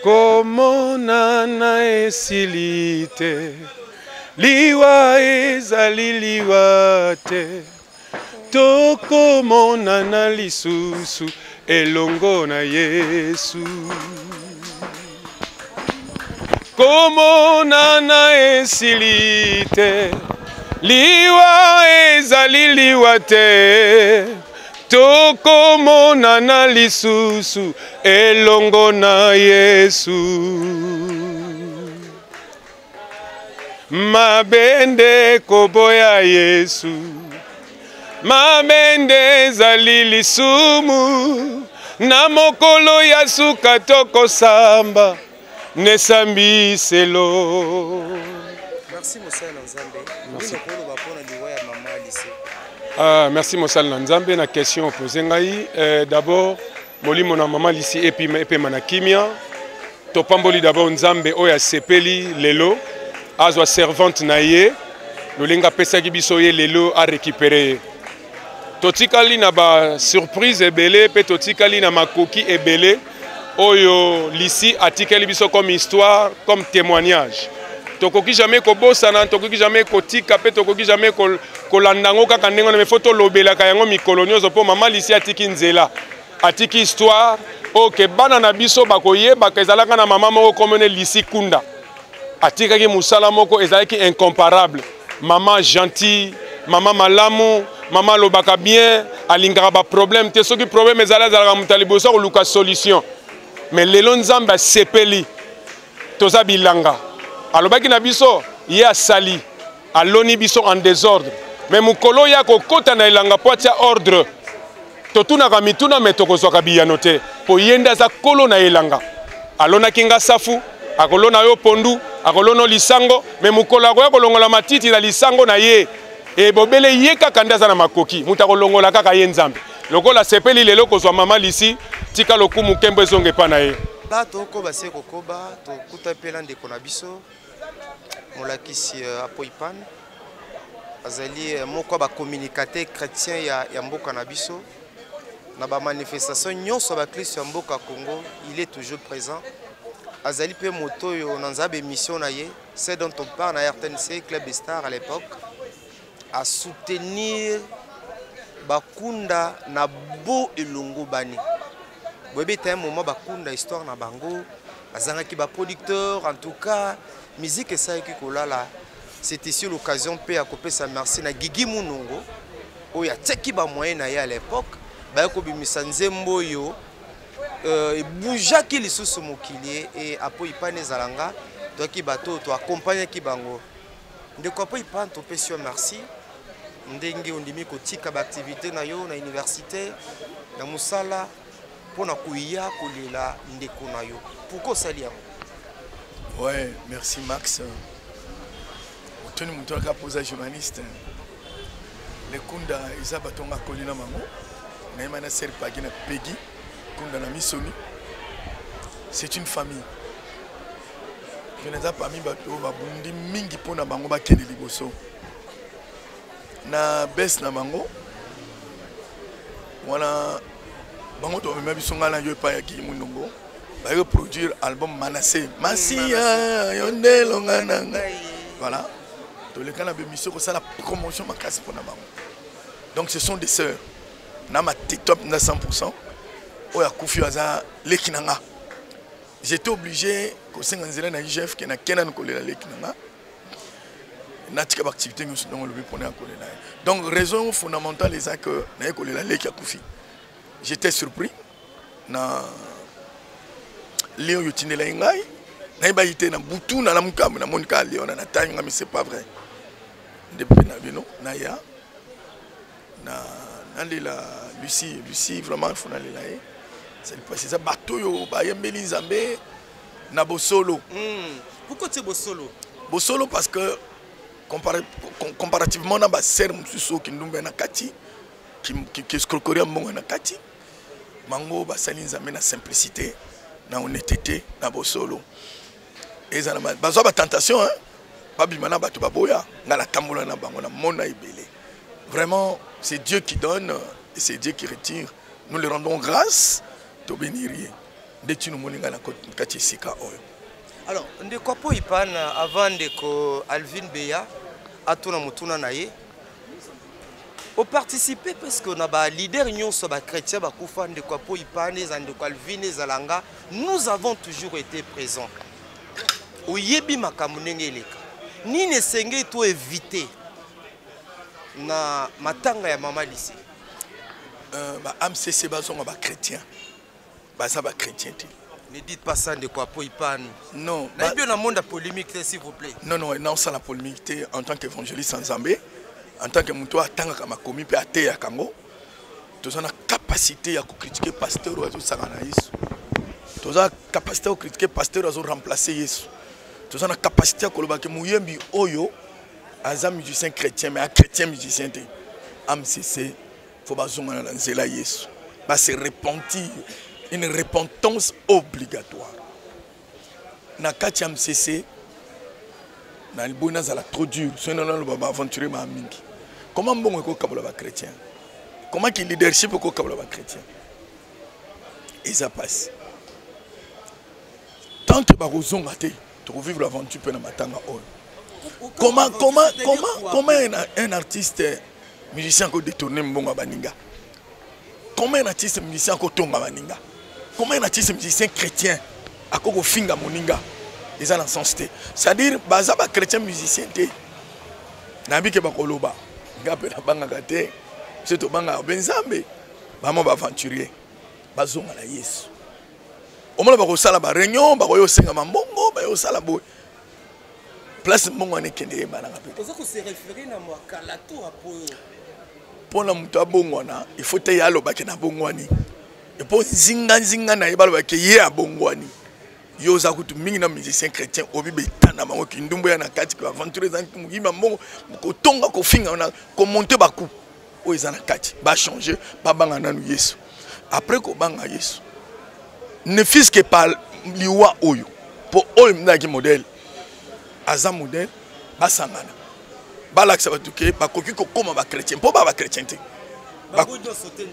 komona na esili te, liwa ezali liwa te, tokomona na lisusu elongo na Yesu. Komona na esili te, liwa ezali liwa te, tokomona na lisusu elongo na Yesu. Mabende koboya Yesu, mabende ezali lisumu, na mokolo ya suka tokosamba nesambiselo. Merci Mosala Nzambe. Merci Mosala Nzambe. Na question posée ngai d'abord molimo na mama lisi epi manakimia topamboli d'abord Nzambe oya sepeli lelo azwa servante na ye lolinga pesa kibiso ye lelo a récupérer. Totikali na ba surprise ebele pe totikali na makoki ebele oyo lisi atikeli biso comme histoire, comme témoignage. Tokoki jamais kobosana, tokoki jamais kotika pe tokoki jamais kolandango kaka ndenge na mefoto lobela ka yango mikolo nyozo po mama lisi atiki nzela. Atiki histoire oke bana na biso bakoyeba ka ezalaka na mama moko komone lisi kunda. Atikaki musala moko ezalaki incomparable. Maman gentille, maman malamu, maman lobaka bien, alingaka ba problème te soki problème ezalaka mutalibosa ko luka solution. Mais lelo Nzambe sepeli toza bilanga. Alobaki na biso ye asali aloni biso en désordre. Mais mukolo ya kokota na ilanga po atia ordre. Totunaka mituna me tokozwaka biyano te. Po yenda za kolo na ilanga. Alona kinga safu, akolona yo pondu, akolono lisango, mais mukolo akoya kolongola matiti na lisango na ye. E bobele ye kaka ndaza na makoki, muta kolongola kaka ye Nzambe. Lokola sepeli lelo kozwa mama lisi tika lokumu kembo ezonge pa na ye. Bato ko base kokoba to kutapela ndeko na biso molakisi apoipan azali moko ba communicateur chrétien ya mboka na biso na ba manifestation nyonso ba Kristo ya mboka Congo, il est toujours présent. Azali pe moto yo na Nzambe mission na ye, c'est dont on parle na RTNC Club Star à l'époque, à soutenir bakunda na bo elongo bani. Bobe un moment bakunda histoire na bango, azangaki ba producteur, en tout cas musique et ça qui kolala. C'était sur l'occasion pe akopesa merci na Gigi Munongo oya tseki ba moyen na ye à l'époque, ba ko bimisa nzembo yo boujaki lisusu mokili et apo ipane zalanga donc bato to accompagner ki bango ndeko apo ipane to pesio merci ndenge ondimi kotika ba activité na yo na université na musala pona kuya kolela ndeko na yo pourquoi salia. Ouais, merci Max. Tony Mutoka posa journaliste. Le kunda isa batonga kolina mango. Na imana ser pagina Peggy kunda na misoni. C'est une famille. Je n'ai pas parmi bato babundi mingi pona bango ba kende liboso. Na bes na mango. Wana bango to mema bisonga na yo pa ya ki munongo. Ba yo produire album Manassé. Masia yonde longana. Voilà. Tous les cas, mission c'est la promotion ma casse pour maman. Donc ce sont des sœurs. Na ma TikTok na 100%. Oya Koufi aza lekinanga. J'étais obligé ko senganzela na IGF ke na kenan ko lela lekinanga. Na tika activité nous donc le pour na ko lela. Donc raison fondamentale est que na ko lela leki Koufi. J'étais surpris na Léon Yotine la ngai. Na ba ité na butu na lamuka na monika Léon na tanga mais c'est pas vrai. Depuis Nabino, Naya, la Lucie, vraiment, il faut aller là. C'est ça, bateau, Bayembeli Zambé, na Bosolo. Pourquoi tu es Bosolo? Bosolo parce que, comparativement, na Basser Moussou qui nous mène à Kati, qui escroquerait un bon à Kati, Mango, Bassalin Zambé, na simplicité, na honnêteté, na Bosolo. Et ça, bazo ba tentation, hein. Vraiment, c'est Dieu qui donne et c'est Dieu qui retire. Nous le rendons grâce de bénir. nde tino moninga na kati esika oyo. Alors ndeko apo ipan avant ndeko Alvin Beya atuna mutuna na ye au participer parce que na ba leader nyonso ba chrétien ba kufa ndeko apo ipan za ndeko Alvin ezalanga, nous avons toujours été présents. Oyebi makambo ndenge eleka nini esenge to éviter na matanga ya mama lycée. Ba AMCC bazonga ba chrétien baza ba chrétien te. Ne dites pas ça de quoi pour Ipan. Non. Il y a bien un monde de polémique, s'il vous plaît. Non, non, ça la polémique en tant qu'évangéliste en Zambie, en tant que mouton à tant que ma commis peut attaquer à Kango, tu as la capacité à critiquer pasteur ou à Saganaïs. Tu as la capacité à critiquer pasteur ou à remplacer Yesu. Tu as la capacité à collaborer Mouyembi Oyo, à un musicien chrétien, mais un chrétien musicien. AMCC, il faut pas zonder la nzela Yesu. Bah c'est repentir. Une repentance obligatoire. Na kati ya MCC na libona za la trop dur, c'est non le baba aventurer ma mingi. Comment bon ko kabola ba chrétien? Comment qui leadership ko kabola ba chrétien? Et ça passe. Tant que ba kozonga te, tu vivre l'aventure pe na matanga oyo. Comment un artiste musicien ko détourner mbonga baninga? Comment un artiste musicien ko tonga baninga? Comment un artiste musicien chrétien a koko finga moninga? Ils ont la sens. C'est-à-dire, bazaba chrétien musicien te. Nabi ke bakoloba. Ngape na banga kate. C'est to banga benzambe. Bamo ba aventurier. Bazonga la Yesu. Omona bako sala ba réunion, bako yo senga mbongo, ba yo sala boy. Place mbongo ne kende ba na ngape. Oza ko se référer na mo kala to apo. Pona mutu abongwana, il faut te yalo ba ke na bongwani. Et pour zinga na yebalo ba ke ye abongwani. Yo za kutu mingi na musicien chrétien obi betana bango ki ndumbu ya na kati ko aventure za mukima mbongo ko tonga ko finga na ko monter ba coup o ezana kati ba changer ba banga nanu Yesu après ko banga Yesu ne fils que par liwa oyo pour oyo mnaki modèle aza modèle ba sangana ba laksa ba tuke ba koki ko koma ba chrétien po ba chrétien te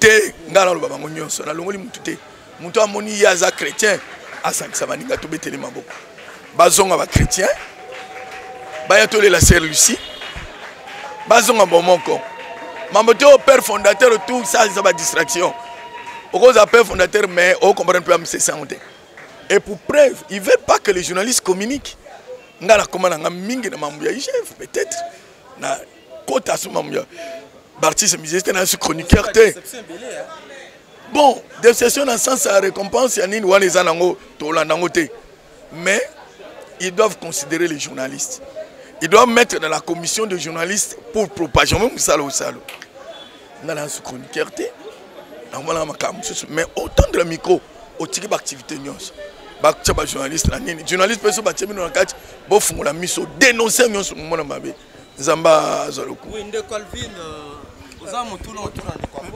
te ngala lo ba bango nyonso na longoli mutu te mutu amoni yaza chrétien asankisa baninga to beteli maboko bazonga ba chrétien baya to la sœur Lucie bazonga bomoko mambote au père fondateur tout ça c'est ba distraction au cause à père fondateur mais on comprend pas me c'est ça. Et pour preuve ils veulent pas que les journalistes communiquent ngala komana nga mingi na mambo ya IGF peut-être na kota su mambo ya artiste musicien na su chroniqueur te. Bon, déception dans le sens à récompense, mais ils doivent considérer les journalistes. Ils doivent mettre dans la commission de journalistes pour propager. Même ça, mais autant de micro, au type d'activité, les journalistes, les journalistes peuvent dénoncer Zamba Zaloku. Oui, de Calvin,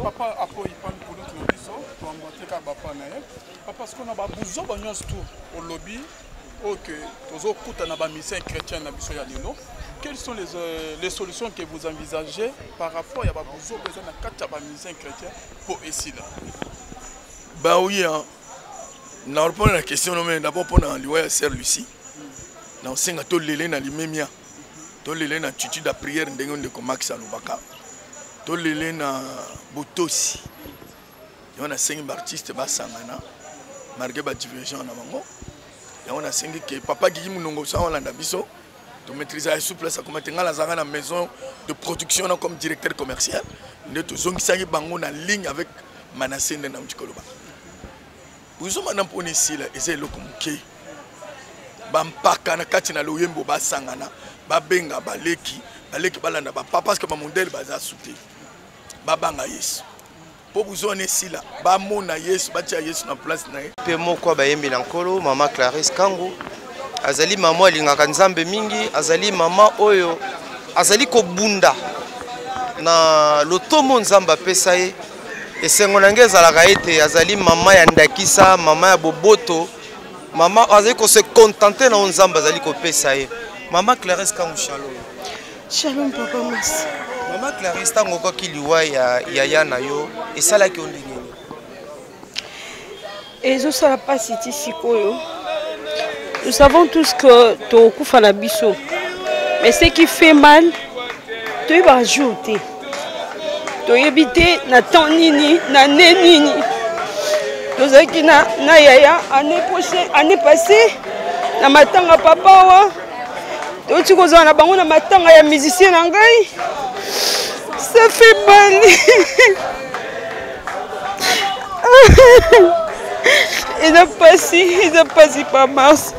papa appuie pas pour nous pour montrer qu'à papa naïe. Parce qu'on a besoin de nous au lobby, ok, tous autres coups na ba mission chrétien na biso ya lino. Quelles sont les solutions que vous envisagez par rapport à besoin na kati ba mission chrétien pour ici là? Bah oui hein. Na répondre à la question mais d'abord pour na liwa ya sœur Lucie. Na senga to lele na limemia. To lele na tutu da prière ndenge ndeko Max Alubaka. To lele na botosi. On a 5 artistes basangana marqué ba divergent na bango. Et on a 5 que papa Guy Munongo ça on l'a biso to maîtriser la souplesse comme tenga la zanga na maison de production comme directeur commercial. Ne to zongi sangi bango na ligne avec Manassé na Mtikoloba. Vous sommes maintenant pour ici là et c'est le communiqué. Bampaka na kati na loyembo basangana ba benga baleki balanda ba parce que ba modèle baza souté. Babanga Yesu. Pour vous en ici là, ba mona Yesu, ba tia Yesu na place na ye. Pe moko ba yembi na nkolo, mama Clarisse Kangu. Azali mama alingaka nzambe mingi, azali mama oyo azali ko bunda na lotomo nzamba pesa ye. Esengo nange ezalaka ete azali mama ya ndakisa, mama ya boboto. Mama azali ko se contenter na nzamba azali ko pesa ye. Mama Clarisse Kangu shalom. Shalom papa merci. Mama Clarisse tango kwa kiliwa ya yana yo esala ki ondengeni. Et je ne pas si Sikoyo. Nous savons tous que tu as coupé la biso. Mais ce qui fait mal, tu vas ajouter. Tu as évité na temps nini, na nini. Nous avons dit na yaya année passée, na matanga papa wa. Tu as dit na bango na matanga ya musicien nangai. Ça fait mal. Ils ont passé par mars.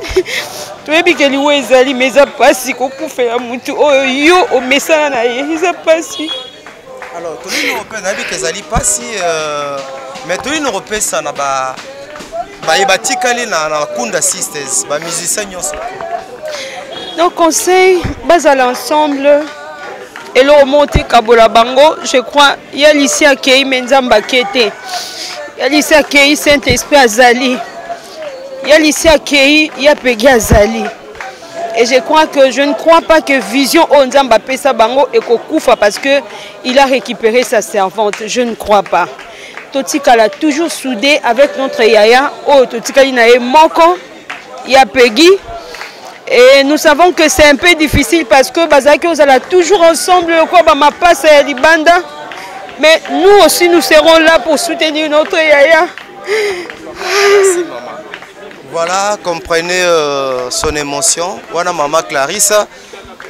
Tu as dit que les Ouezali, mais ils ont passé au coup fait un moutou. Yo, au message, ils ont passé. Alors, tous les Européens, ils ont passé. Mais tous les Européens, ça n'a pas. Ils ont passé na Kunda Sisters, les musiciens. Donc, conseil, base à l'ensemble. Et là, on monte Kabola Bango. Je crois, il y a l'ici à Kei Menzamba Kete. Il y a l'ici à Kei Saint-Esprit Azali. Il y a l'ici à Kei, il y a Peggy Azali. Et je crois que je ne crois pas que Vision Onzamba Pesa Bango et Kokoufa parce qu'il a récupéré sa servante. Je ne crois pas. Totika l'a toujours soudé avec notre Yaya. Oh, Totika Inae Moko. Il y a Peggy. Et nous savons que c'est un peu difficile parce que Bazaki Ozala toujours ensemble. Quoi, ma passe à Libanda. Mais nous aussi, nous serons là pour soutenir notre Yaya. Merci, maman. Voilà, comprenez son émotion. Voilà, maman Clarissa.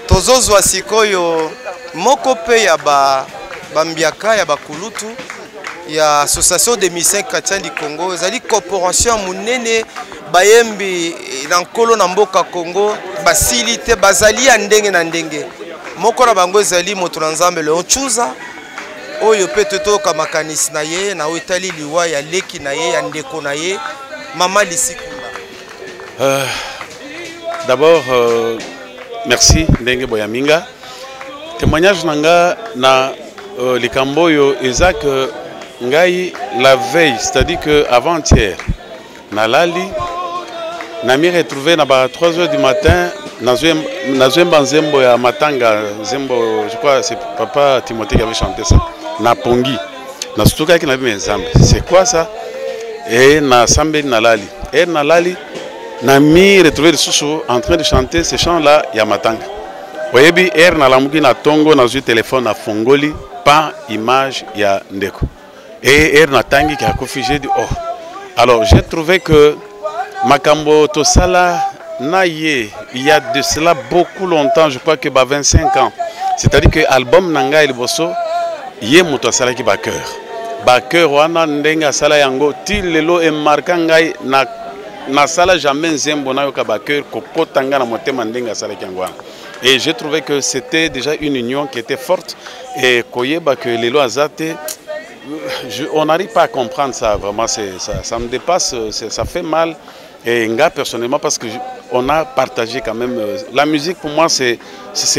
Tozo Zwasikoyo, Mokope Yaba, Bambiaka, Yaba Kulutu. Il y a l'association des musiciens chrétiens du Congo. Il y a une corporation Mounene, Bayembi, Nankolo Namboka Congo, Basilite, Bazali, Andenge Nandenge. Mokora Bango Zali, Motulanzambe, Leon Chuza. Oyo peteto kama kanisi na ye na Itali liwa ya leki na ye ya ndeko na ye Mama Lisikunda. D'abord merci Ndenge Boyaminga. Témoignage nanga na likamboyo Isaac ngai la veille, c'est-à-dire que avant-hier na lali na mi retrouvé na ba 3h du matin na Zemba Zembo ya Matanga Zembo, je crois c'est papa Timothée qui avait chanté ça. Na pongi na sutuka qui na bi nzambe c'est quoi ça et na sambe na lali et na lali na mi retrouver le sous en train de chanter ce chant là ya matanga oyebi na lamuki na tongo na zu téléphone na fongoli pas image ya ndeko et na tangi qui a configé du oh alors j'ai trouvé que makambo tosala na ye il y a de cela beaucoup longtemps, je crois que 25 ans, c'est-à-dire que album nanga il bosso Yé moto sala ki backer wana ndenga sala yango ti lelo e marka ngai na sala jamais zembo na yoka backer kokota nga na motema ndenga sala ki yango. Et j'ai trouvé que c'était déjà une union qui était forte et koyeba que lelo azate on n'arrive pas à comprendre ça vraiment, ça me dépasse, ça fait mal. Et nga personnellement parce que on a partagé quand même la musique pour moi c'est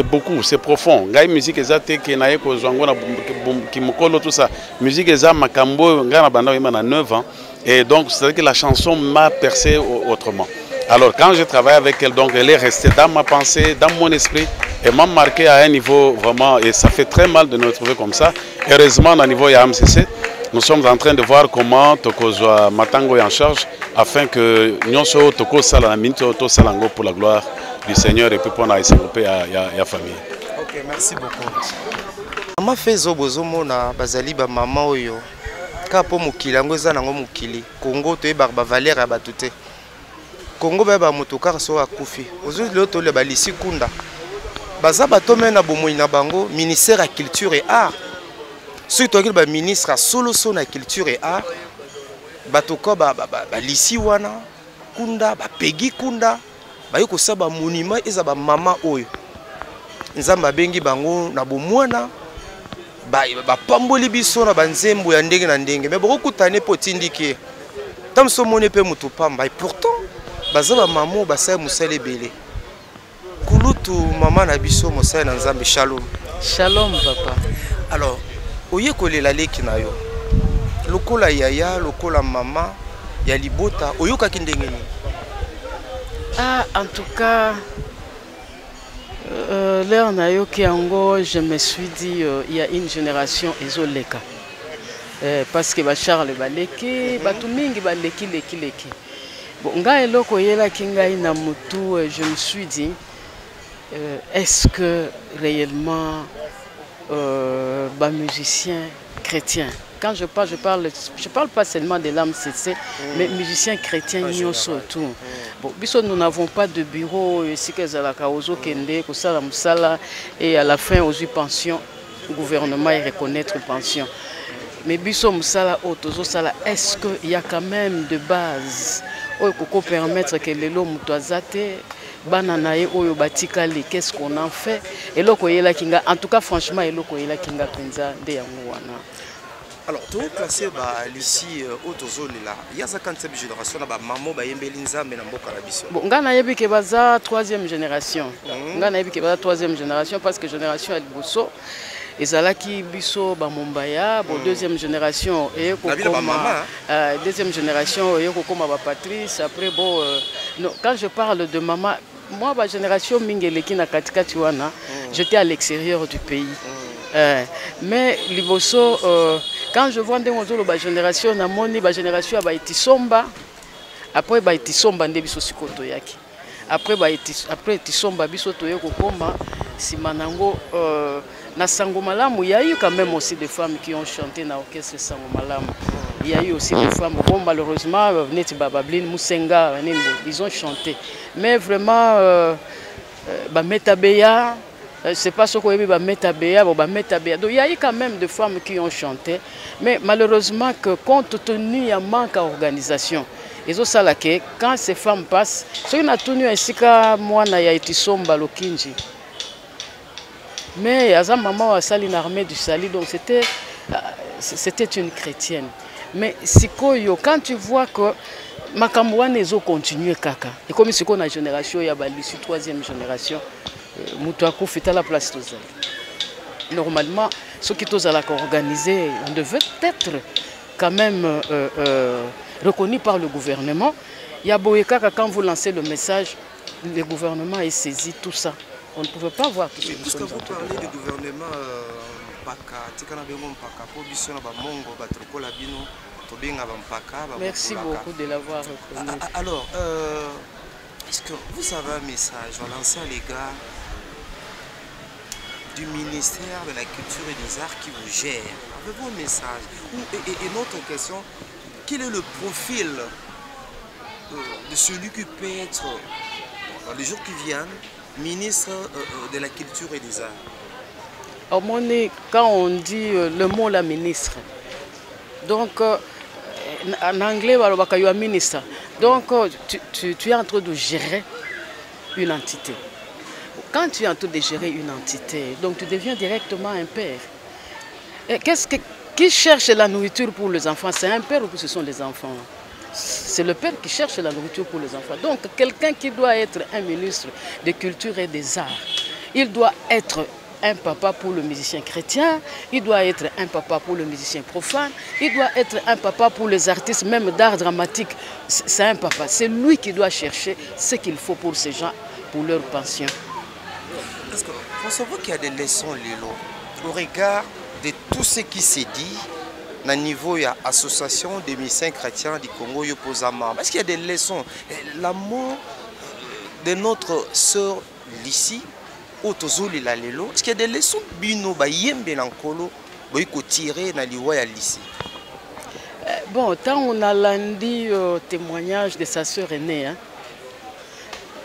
beaucoup, c'est profond. Nga musique ezate ke na yeko zwango na kimokolo tout ça. Musique eza makambo nga na banda na 9 ans et donc c'est-à-dire que la chanson m'a percé autrement. Alors quand je travaille avec elle, donc elle est restée dans ma pensée, dans mon esprit et m'a marqué à un niveau vraiment et ça fait très mal de nous retrouver comme ça. Heureusement au niveau ya MCC, nous sommes en train de voir comment Tokozwa Matango est en charge afin que Nyonso Toko Sala Minto To Salango pour la gloire du Seigneur et puis pour la SNP à famille. Ok, merci beaucoup. Maman fait zobozomo na bazali ba maman oyo. Kapo mukili ngo za nango mukili. Congo to ba valeur ba tuté. Congo ba motokar so akufi. Aujourd'hui l'autre le ba Lisikunda. Baza bato mena bomoi na bango ministère à culture et art. Surtout que le ministre a solo son la culture et art. Batoko lisi wana Kunda Peggy Kunda bayoko saba monument ezaba mama oyo. Nzamba bengi bango na bomwana ba pamboli biso na banzembo ya ndenge na ndenge mais beaucoup tane potindiki. Tam so mone pe mutu pamba et pourtant bazaba mamo basay musale belé. Kulutu mama na biso mosay na Nzambe shalom. Shalom papa. Alors oye kolela leki na yo lokola yaya lokola mama ya libota oyoka kindengeni. Ah, en tout cas là on a yo ki ango, je me suis dit il y a une génération ezoleka parce que Charles baleki batu mingi baleki leki. Bon nga eloko yela kingai na mutu, je me suis dit est-ce que réellement ba musicien chrétien, quand je parle pas seulement de l'âme CC, mais musiciens chrétiens surtout. Bon, nous n'avons pas de bureau ici que Zalaka Ozo Kende, Kosala Moussala, et à la fin aux pensions, le gouvernement et reconnaître pension. Mais Bisso Moussala Otozo Sala, est-ce qu'il y a quand même de base pour permettre que les lots Moutouazate, Bananae Oyo Batikali, qu'est-ce qu'on en fait? Et l'Okoyela Kinga, en tout cas, franchement, et l'Okoyela Kinga Penza de Yangouana. Alors, tout classé ici au Tozolila, il y a 57 générations, maman Bayembelinza, mais Namboka Nabiso. Bon, Ngana Yebi Kebaza, troisième génération. Ngana Yebi Kebaza, troisième génération, parce que génération El Bosso, et Zalaki Bisso Bamombaya, bon, deuxième génération, et deuxième génération, et Kokoma Patrice, après, bon, non, quand je parle de maman, moi, ma génération Mingeleki na Katika Tiwana, j'étais à l'extérieur du pays. Mais Liboso, quand je vois ma génération, ma génération a été somba, après a été somba ndebiso sikoto yaki. Après Tisomba biso toyeko koma simanango na Sango Malamu, il y a eu quand même aussi des femmes qui ont chanté dans l'orchestre Sango Malamu. Il y a eu aussi des femmes, bon malheureusement, Neti Babablin, Moussenga, ils ont chanté. Mais vraiment, Metabeya, c'est pas ce qu'on a Metabeya, donc il y a eu quand même des femmes qui ont chanté. Mais malheureusement, que compte tenu d'un manque d'organisation, ils ont ça que quand ces femmes passent, ce qu'on a tenu ainsi que moi, il y a été somba lokinji. Mais il y a une maman qui a sali l'armée du Sali, donc c'était une chrétienne. Mais quand tu vois que Makamouane les ont continué kaka, et comme c'est qu'on a génération, il y a l'issue troisième génération, Moutouakou fait à la place de Zali. Normalement, ceux qui sont organisés, on devait être quand même reconnus par le gouvernement. Il y a Boyeka, quand vous lancez le message, le gouvernement est saisi tout ça. On ne pouvait pas voir tout ça. Puisque vous parlez du gouvernement, merci beaucoup de l'avoir reconnu. Alors, est-ce que vous avez un message à lancer à l'égard du ministère de la Culture et des Arts qui vous gère? Avez-vous un message? Et notre question, quel est le profil de celui qui peut être, dans les jours qui viennent, ministre de la Culture et des Arts? Quand on dit le mot la ministre, donc en anglais, il y a un ministre. Donc tu es en train de gérer une entité. Quand tu es en train de gérer une entité, donc tu deviens directement un père. Et qui cherche la nourriture pour les enfants? C'est un père ou ce sont les enfants? C'est le père qui cherche la nourriture pour les enfants. Donc quelqu'un qui doit être un ministre de culture et des arts, il doit être un papa pour le musicien chrétien, il doit être un papa pour le musicien profane, il doit être un papa pour les artistes même d'art dramatique. C'est un papa, c'est lui qui doit chercher ce qu'il faut pour ces gens, pour leur pension. Parce que pensez-vous qu'il y a des leçons, Lilo, au regard de tout ce qui s'est dit au niveau de l'association des musiciens chrétiens du Congo Yopozama? Parce qu'il y a des leçons. La mort de notre sœur Lissi, Otozoli la Lelo, est-ce qu'il y a des leçons bino bayembe nankolo boyko tirer na liwa ya Lissi? Bon, tant on a lundi témoignage de sa sœur aînée, hein.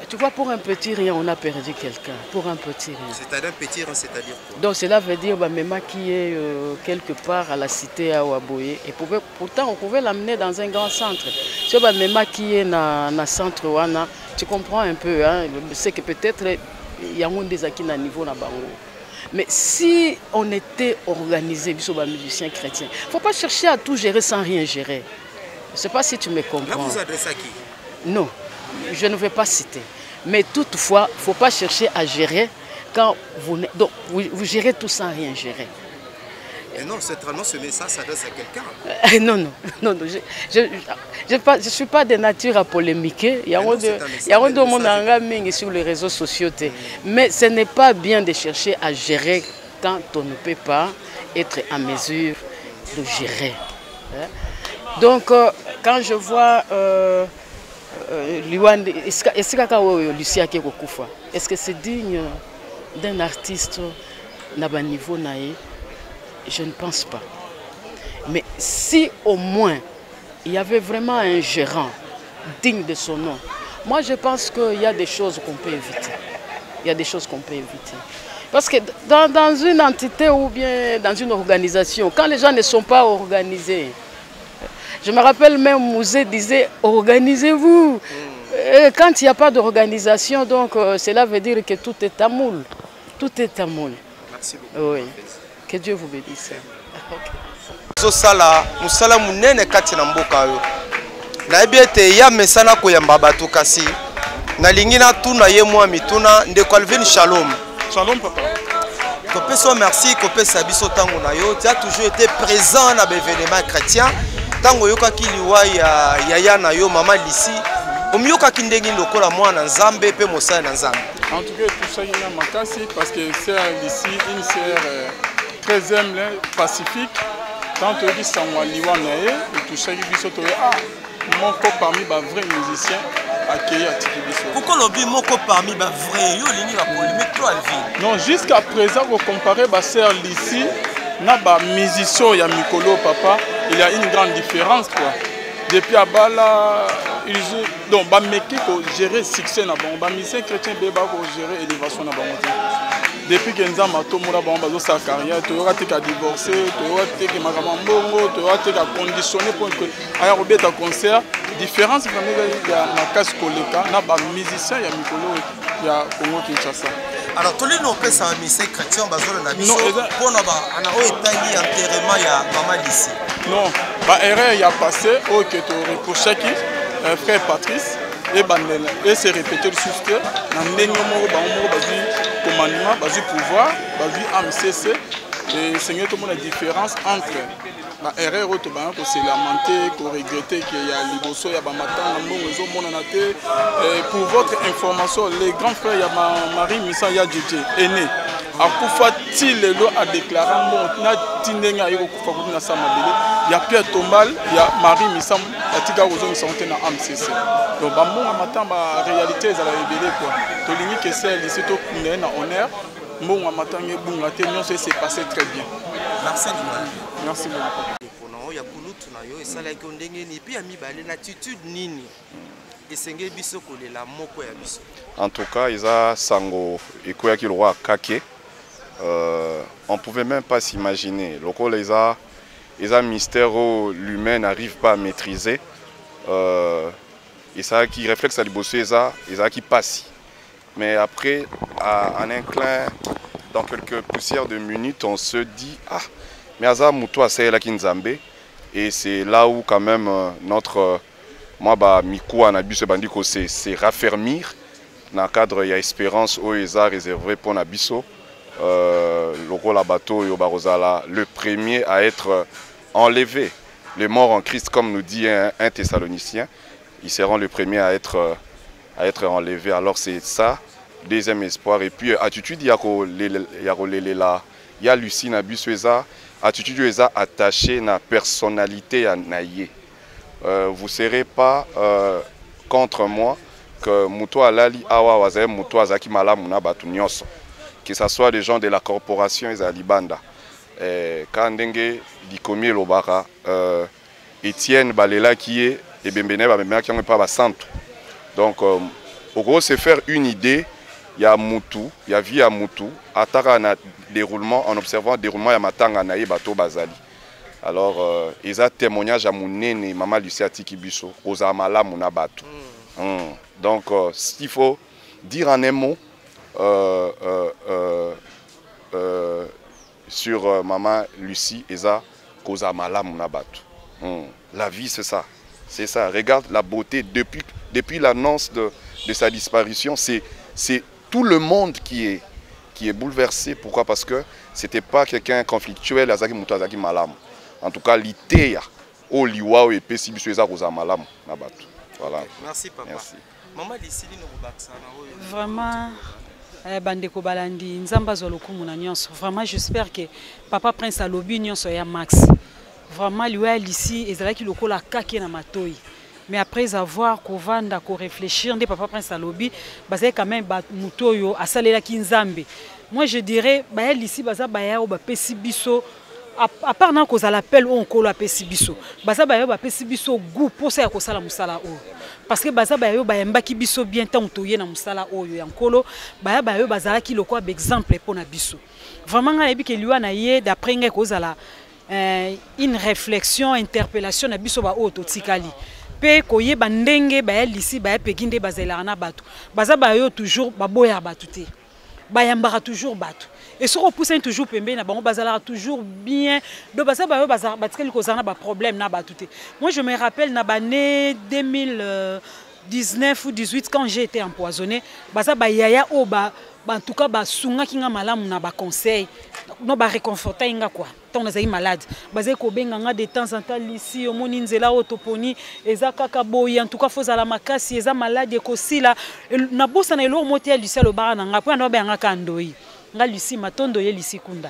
Tu vois, pour un petit rien, on a perdu quelqu'un. Pour un petit rien. C'est-à-dire un petit rien, c'est-à-dire quoi? Donc cela veut dire Mema qui est quelque part à la cité à Ouaboye. Et pourtant, on pouvait l'amener dans un grand centre. Si Mema qui est dans le centre Wana, tu comprends un peu. Hein, c'est que peut-être il y a des acquis à niveau na bango. Mais si on était organisé, musiciens chrétiens, il ne faut pas chercher à tout gérer sans rien gérer. Je ne sais pas si tu me comprends. Là, vous adressez à qui? Non, je ne vais pas citer. Mais toutefois, il ne faut pas chercher à gérer quand vous gérez tout sans rien gérer. Et non, ce message s'adresse à quelqu'un. Non, je ne suis pas de nature à polémiquer. Il y a un monde sur les réseaux sociaux. Mais ce n'est pas bien de chercher à gérer quand on ne peut pas être en mesure de gérer. Hein. Donc, quand je vois est-ce que c'est digne d'un artiste à niveau naïe? Je ne pense pas. Mais si au moins il y avait vraiment un gérant digne de son nom, moi je pense qu'il y a des choses qu'on peut éviter. Il y a des choses qu'on peut éviter. Parce que dans une entité ou bien dans une organisation, quand les gens ne sont pas organisés, je me rappelle même Mouzé disait organisez-vous. Quand il n'y a pas d'organisation, donc cela veut dire que tout est à moule. Tout est à moule. Merci beaucoup. Oui. Que Dieu vous bénisse. Sala musala munene kati na mboka yo. Na ebete ya mesana ko yamba bato kasi. Na lingina tuna ye mwa mituna ndeko Alvin Shalom. Shalom papa. Kopeso merci kopesa biso tango na yo. Tu as toujours été présent na l'événement chrétien. Tango yoka kiliwa ya na yo mama Lisi. Omyoka kindengi lokola mwana Nzambe pe mosala na Nzambe. En tout cas tout ça ina makasi parce que c'est ici une sœur très humble, pacifique. Tant que dit Sangwa Liwa nae et tout ça biso to moko parmi les vrais musiciens accueillis à Tikibiso. Pourquoi l'obi moko parmi les vrais yo lini la polémique toi Alvin? Non, jusqu'à présent vous comparez ba sœur Lisi na ba musicien ya Mikolo papa, il y a une grande différence quoi. Depuis Abala donc ba meki ko gérer succès na bon ba musicien chrétien beba ko gérer élévation na bon. Depuis que nous avons fait sa carrière, tu auras été divorcé, tu auras été conditionné pour que tu aies un concert. Différence vraiment, il y a un casque collecteur, il y a un musicien, il y a un Mikolo, il y a Congo Kinshasa. Alors, tous les noms que ça a mis ces chrétiens, pour nous, enterrement, il y a Maman Lissi. Non, il y a passé, pour chaque frère Patrice. Et c'est répété le souscrit. Commandement, pouvoir, AMCC. Et c'est la différence entre RR pour se lamenter, pour regretter qu'il y a Liboso, il y a Matin, pour votre information, les grands frères, il y a Marie Missa, il y a DJ, aîné. Akoufa-t-il a déclaré il y a Pierre Tombal, il y a Marie Missa, il y a AMCC. Donc, la réalité est révélée. Que c'est un honneur. C'est passé très bien. Merci. Merci En tout cas, ils ont sango et quoi qu'il roi kake. On pouvait même pas s'imaginer. Les a mystère où l'humain n'arrive pas à maîtriser. Et ça qui réflexe à l'ibossu, et ça qui passe. Mais après, en un clin, dans quelques poussières de minutes, on se dit ah, mais Aza Moutou c'est là Kinzambe. Et c'est là où quand même notre moi Mikou Anabu se bandit que c'est raffermir dans le cadre il y a espérance où ils ont réservé pour Nabiso. Le rôle à bateau le premier à être enlevé. Les morts en Christ, comme nous dit un Thessalonicien, ils seront les premiers à être enlevés. Alors c'est ça, deuxième espoir. Et puis attitude, il y a Lucie Nabusueza, attitude est attachée à la personnalité à Naïe. Vous ne serez pas contre moi que Moutou Alali Awa Waze Moutou Azaki Malamuna Batunyoso. Que ce soit des gens de la corporation et Alibanda. Kandenge Dikomi Lobara, Etienne Balela qui est et Bembene Bamena qui n'ont pas centre. Donc, au gros, c'est faire une idée. Il y a Moutou, il y a vie à Moutou, Atara na déroulement en observant le déroulement il y a Matanga Naïe Bato Bazali. Alors, ils ont témoignage à Mounene, Maman Lucia Tikibiso, aux Amala Mouna Bato. Donc, s'il faut dire en un mot sur Maman Lucie, Eza, Kozamala Mouna Bato. La vie, c'est ça. C'est ça. Regarde la beauté. Depuis l'annonce de sa disparition, c'est tout le monde qui est bouleversé. Pourquoi? Parce que ce n'était pas quelqu'un conflictuel. Azaki Moutou Azaki Malam. En tout cas, l'idée, au liwa et Pessibisu Eza Rosa Malam. Voilà. Merci, papa. Merci. Maman Lissili no vraiment. Bandeko balandi nzamba zolokumu na nyonso. Vraiment j'espère que papa Prince alobi nyonso ya max. vraiment liwa ici ezalaki lokola kake na matoi. Mais après avoir kovanda ko réfléchir ndé papa Prince alobi bazay quand même ba mutoyo asalela kinzambe. Moi je dirais ba ici baza ba ya o ba pesi biso à part na cause à l'appel on kolo a pesi biso. Baza ba yo ba pesi biso goût pour ça ko sala musala o. Parce que baza ba yo ba yembaki biso bien tant toye na musala oyo ya nkolo ba yo bazala ki lokwa exemple pour na biso. Vraiment nga yebi ke liwa na ye d'après nga cause à la une réflexion interpellation na biso ba o to tikali. Pe koye bandenge ba lisi ba pekinde bazela na batu baza ba yo toujours baboya batu te bayambara toujours batu et ce qu'on pousse toujours pembe na bango bazala toujours bien do baza ba yo baza batikeli kozana ba problème na batu te. Moi je me rappelle na année 2019 ou 18 quand j'ai été empoisonné baza ba yaya o ba en tout cas ba sunga kinga malamu na ba conseil no ba réconforter inga quoi tant on est malade basé ko benga nga de temps en temps ici au moni nzela otoponi eza kaka boyi en tout cas faut la makasi eza malade ko sila na bosa na elo moti ya lycée le bara nga po na benga ka ndoi nga lycée matondo ye lycée kunda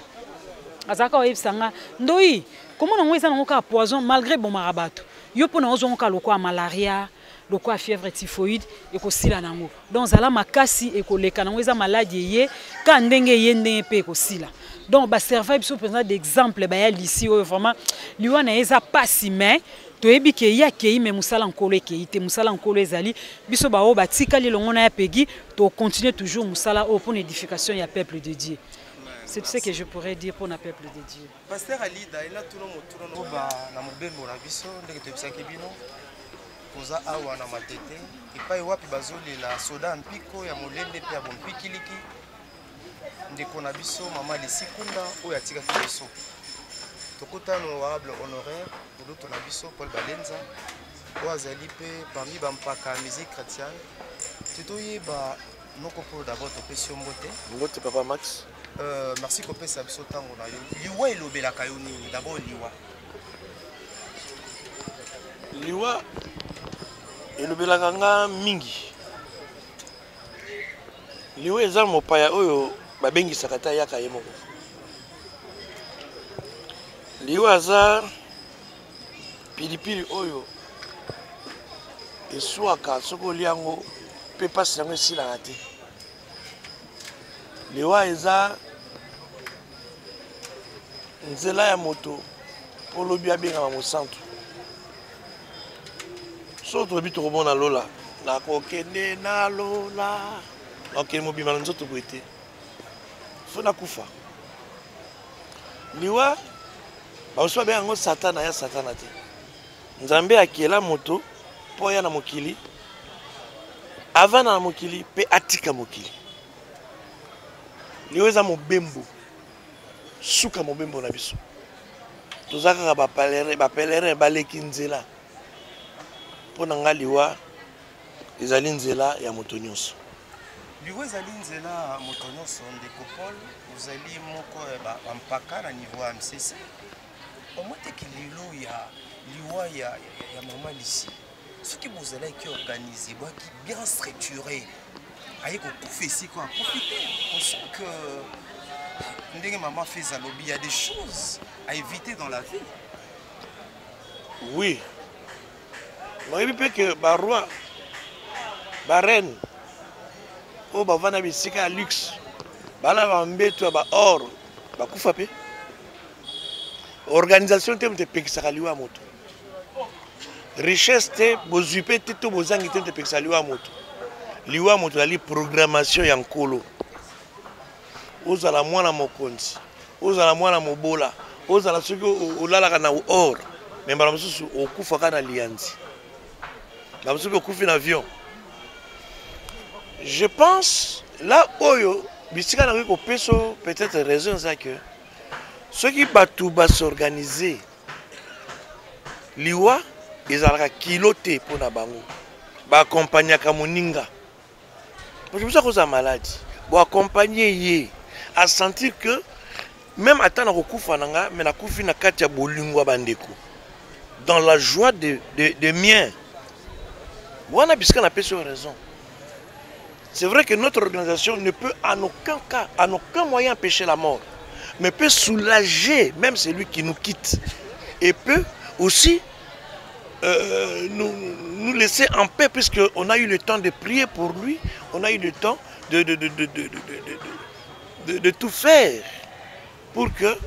azaka o ebsanga ndoi comment on eza na ka poison malgré bon marabato yo pona ozo ka lokwa malaria lokwa fièvre typhoïde et ko sila nango donc zala makasi et ko leka nango eza malade ye ka ndenge ye ndenge pe ko sila. Donc ba servir biso présent d'exemple ba ya ici vraiment liwa na eza pas si mais to ebi ke ya ke me musala nkolo ke ite musala nkolo ezali biso ba o ba tikali longo na ya pegi to continuer toujours musala au pour l'édification ya peuple de Dieu. C'est tout ce que je pourrais dire pour le peuple de Dieu. Pasteur Ali daila tout le monde ba na mobembo na biso ndenge to bisaki bino koza awa na matete epai wapi bazoli la soda mpiko ya molende pe ya bompikiliki ndeko na biso mama Lisikunda oyo atikaki biso tokota honorable honoraire kuduto na biso Paul Balenza oyo azali pe parmi bampaka musique chrétienne totoyeba noko pour d'abord topesi yo mbote papa Max merci kopesa biso ntango na yo liwa elobelaka yo nini d'abord liwa elobelaka nga mingi liwa eza mopaya oyo babengi sakata yaka ye moko liwa aza pilipili oyo eswaka soki olia yango mpe pasi yango esilaka te liwa eza nzela ya moto mpo lobi abengama mosantu so toyebi tokomona lola nakokende na lola nakokende mobima na nzoto boye te fo nakufa liwa bamosusu babenga yango satana ya satana te nzambe akiela moto mpo aya na mokili avanda na mokili mpe atika mokili liwa eza mobembo suka mobembo na biso toza kaka bapelerin baleki nzela mpo na nga liwa ezali nzela ya moto nyonso liwa ezali nzela moto nyonso ndeko Paul ozali moko bampaka na niveau ya MCC omoteki lelo ya liwa ya mama Lisi soki bozalaki organisé boaki bien structuré aye kokufa esika aprofite on sent que ndenge maman fait zalobi, il y a des choses à éviter dans la vie. Oui. Je pense que les rois, les reines, les vana bisika luxe, bala bambeto ba or, ba kufape. Organisation te mte pekisa liwa moto. Richesse te bozupe te to bozangi te mte pekisa liwa moto. Liwa moto ali programmation ya nkolo. Ozala mwana mokonzi, ozala mwana mobola, ozala soki olalaka na or, mais mbala mosusu okufaka na lianzi. Mbala mosusu okufi na avion. Je pense là oyo bisika na ko peso peut-être raison ça que ceux qui batu ba s'organiser liwa ezalaka kiloté pour na bango. Ba accompagner ka moninga. Parce que ça cause maladie. Bo accompagner yé à sentir que même à temps na nanga mais na kufi na kati ya bolingwa bandeko dans la joie de mien. Wana bisika na peso raison. C'est vrai que notre organisation ne peut en aucun cas, en aucun moyen empêcher la mort, mais peut soulager même celui qui nous quitte et peut aussi nous laisser en paix, puisqu'on a eu le temps de prier pour lui, on a eu le temps de tout faire pour que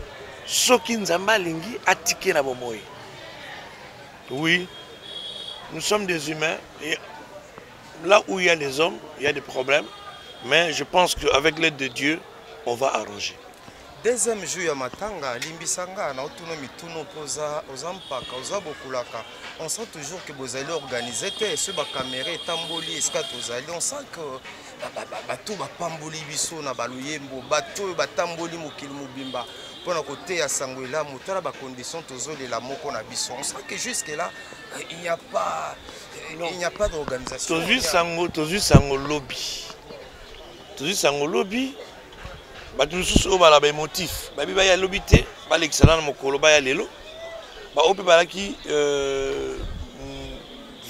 Soki Nzamba Lingi attiqué la bomoï. Oui, nous sommes des humains et là où il y a des hommes, il y a des problèmes, mais je pense qu'avec l'aide de Dieu, on va arranger. Deuxième jour ya matanga limbisanga na otuno mituno poza ozampaka ozabokulaka. On sent toujours que vous allez organiser ce ba caméra tamboli eskatozali. On sent que bato ba pamboli biso na baluyembo bato ba tamboli mokili mobimba pona côté ya sangoela motala ba conditions tozoli la moko na biso. On sent que jusque là il n'y a pas d'organisation. Tozu sango lobby. Tozu sango lobby. Bato susu o bala ba motif ba bi ba ya lobité ba l'excellent mokolo ba ya lelo ba ope bala ki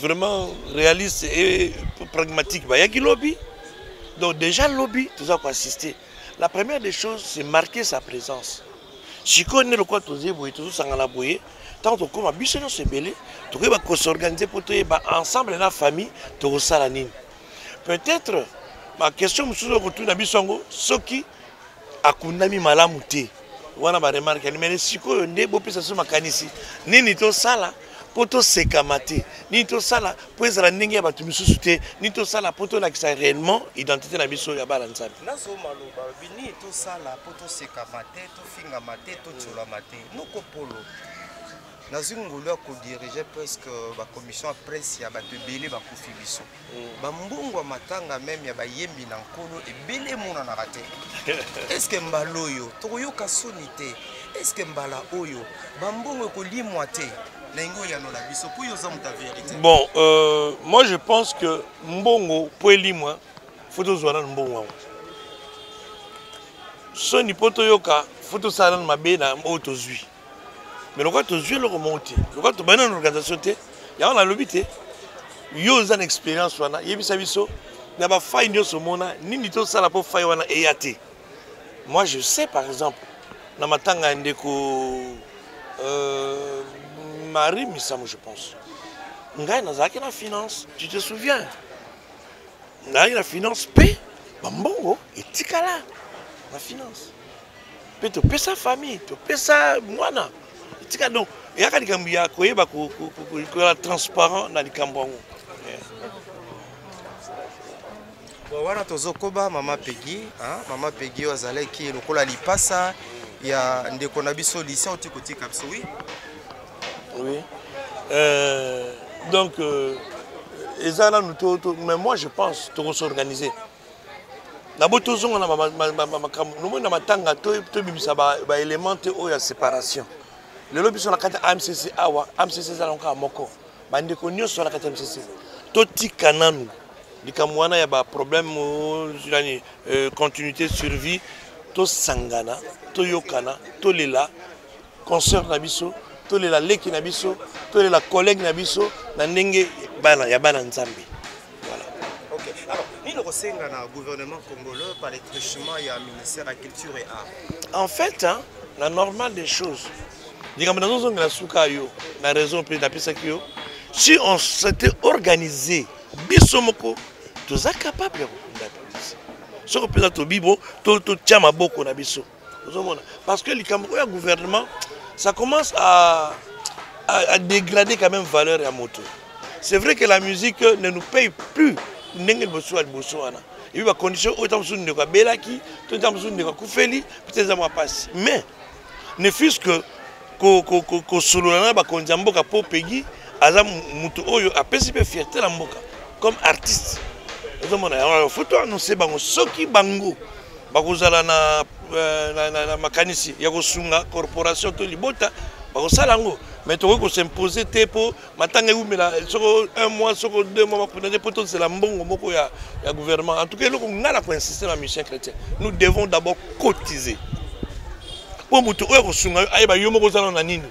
vraiment réaliste et pragmatique ba ya ki lobby. Donc déjà lobby tout ça pour assister. La première des choses c'est marquer sa présence. Si connaît le quoi tozi boye tout sangala boye tant to comme biso no se belé to ko ba ko s'organiser pour to ba ensemble la famille to sala nini. Peut-être ma question musuzo ko tuna bisongo soki akundami malamu te wana ba remarque mais sikoyo nde bopesa so makanisi nini to sala poto sekamate nini to sala po ezala ndenge ya bato misusu te nini to sala poto lakisa réellement identité na biso ya bala nzambe nazo maloba bini to sala poto sekamate to finga mate to tsola mate noko polo nazingulu ya kodiriger presque la commission à presse ya bato ebele bakufi biso bambongo matanga même ya bayembi na nkolo ebele mona na rate. Est-ce que mbala oyo tokoyoka soni te? Est-ce que mbala oyo bambongo kolimwa te na ngo ya no la biso po yo za muta vérité? Bon, moi je pense que mbongo po elimwa faut tozwana mbongo soni poto yoka faut tosala mabe na oto zui. Mais le tu joues le remonté, le tu as une organisation, il y a un lobby, il y a une expérience, il y a une service, il y a une faille de ce monde, ni ni tout ça la pauvre faille et athée. Moi je sais par exemple, dans ma tanga ndeko Marie Missam je pense. Ngai nazaki na finance, tu te souviens? Ngai la finance paie, bambongo et tikala la finance. Peut te paie sa famille, te paie sa moana. Donc, il y a un transparent dans les cambons. Voilà, tozokoba Mama Peggy, Mama Peggy ozale qui lokola lipasa ya ndeko na biso lycée otikoti kapso oui. Oui. Donc ezala mais moi je pense to s'organiser. D'abord tozonga na nous na matanga to bimisa ba élément o ya séparation. Le lobby sur la carte AMCC awa AMCC zalonka moko bande ko nyo sur la carte AMCC toti kananu likamwana ya ba problème continuité survie to sangana to yokana to lela concert na biso to lela leki na biso to lela collègue na biso na ndenge bana ya bana nzambe. Voilà. OK. Alors, ni le resenga na gouvernement congolais par les truchements ya ministère de la culture et art. En fait, la normale des choses la raison si on s'était organisé, bisomoko, tous capables de parce que le gouvernement, ça commence à dégrader quand même valeur à moto. C'est vrai que la musique ne nous paye plus. Et puis, la condition, autant de belaki, autant de koufeli, peut-être passe. Mais, ne fût-ce que ko solona ba konjamboka po Peggy aza mutu oyo apesipe fierté la mboka comme artiste. Il faut annoncer bango soki bango bakozala na makanisi ya kosunga corporation to libota bakosala ngo mais to ko s'imposer te po matanga umela soko 1 mois soko 2 mois pour ne poto c'est la mbongo moko ya gouvernement. En tout cas loko ngala ko insister na mission chrétien. Nous devons d'abord cotiser. Pour mutu oyo kosunga ayeba yo moko zala na nini.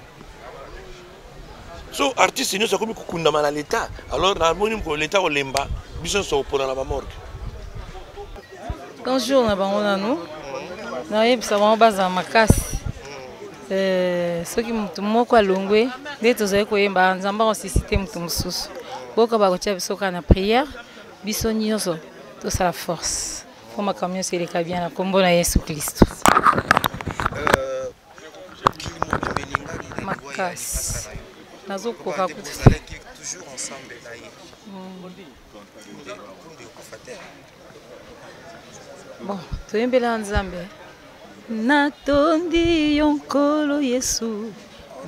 So artiste nous ça comme kukundama na l'état. Alors na moni ko l'état ko lemba biso so pour na ba morgue. Bonjour na bango nanu. Na yebisa bango baza makasi. soki mutu moko alongwe nde tozali koyemba nzambe akosisite mutu mosusu boka bakotia biso kaka na prière biso nyonso tosala force po makambo nyonso eleka bien na kombo na Yesu Kristo. Makasi nazokoka toujours ensemble na ye. Bon, toyembela nzambe. Natondi yo nkolo Yesu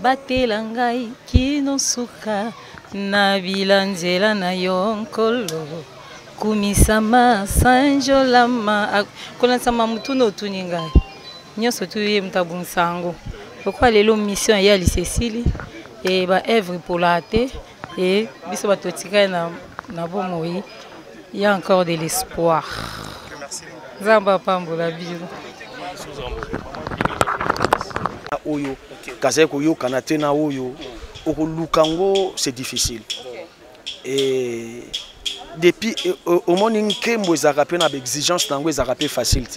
batela ngai kino suka na bilanzela na yo nkolo kumisama sanjolama konansama mutu no tuni ngai nyonso tuye mutabunsango pourquoi lelo mission ya lisesili et ba œuvre pour la te et biso batotika na bomoi il y a encore de l'espoir. Zamba pambola biso oyo kaza koyo kanate na oyo okolukango c'est difficile et depuis au monde nkembo ezaka pe na exigence nango ezaka pe facile